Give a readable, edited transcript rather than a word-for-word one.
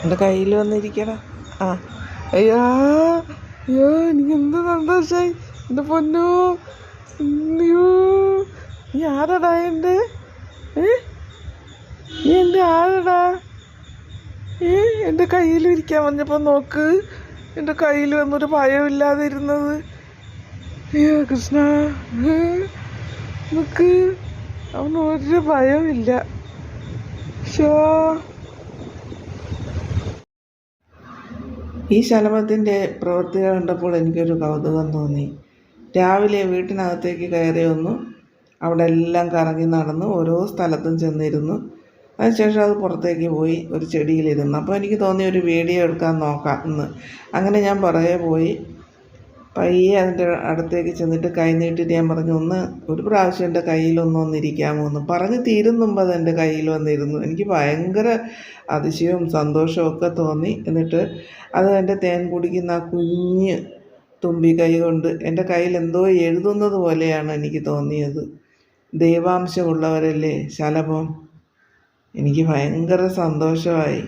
എൻ്റെ കയ്യിൽ വന്നിരിക്കടാ. ആ അയ്യോ അയ്യോ, എനിക്ക് എന്ത് സന്തോഷമായി എൻ്റെ പൊന്നോ. അയ്യോ, നീ ആരടാ എൻ്റെ? നീ എൻ്റെ ആരടാ? എൻ്റെ കയ്യിൽ ഇരിക്കാൻ പറഞ്ഞപ്പോൾ നോക്ക്, എൻ്റെ കയ്യിൽ വന്നൊരു ഭയമില്ലാതെ ഇരുന്നത്. അയ്യോ കൃഷ്ണ, നോക്ക്, അവന് ഒരു ഭയമില്ല. ഷോ, ഈ ശലഭത്തിൻ്റെ പ്രവൃത്തികൾ കണ്ടപ്പോൾ എനിക്കൊരു കൗതുകം തോന്നി. രാവിലെ വീട്ടിനകത്തേക്ക് കയറി വന്നു, അവിടെ എല്ലാം കറങ്ങി നടന്നു, ഓരോ സ്ഥലത്തും ചെന്നിരുന്നു. അതിനുശേഷം അത് പുറത്തേക്ക് പോയി ഒരു ചെടിയിലിരുന്നു. അപ്പോൾ എനിക്ക് തോന്നി ഒരു വീഡിയോ എടുക്കാൻ നോക്കാം എന്ന്. അങ്ങനെ ഞാൻ പുറകെ പോയി പയ്യെ അതിൻ്റെ അടുത്തേക്ക് ചെന്നിട്ട് കൈ നീട്ടിയിട്ട് ഞാൻ പറഞ്ഞു, ഒരു പ്രാവശ്യം എൻ്റെ കയ്യിലൊന്നിരിക്കാമോ എന്ന് പറഞ്ഞ് തീരും മുമ്പ് അത് എൻ്റെ കയ്യിൽ വന്നിരുന്നു. എനിക്ക് ഭയങ്കര അതിശയവും സന്തോഷവും ഒക്കെ തോന്നി. എന്നിട്ട് അത് എൻ്റെ തേൻ കുടിക്കുന്ന ആ കുഞ്ഞ് തുമ്പി കൈ കൊണ്ട് എൻ്റെ കയ്യിൽ എന്തോ എഴുതുന്നത് പോലെയാണ് എനിക്ക് തോന്നിയത്. ദൈവാംശമുള്ളവരല്ലേ ശലഭം. എനിക്ക് ഭയങ്കര സന്തോഷമായി.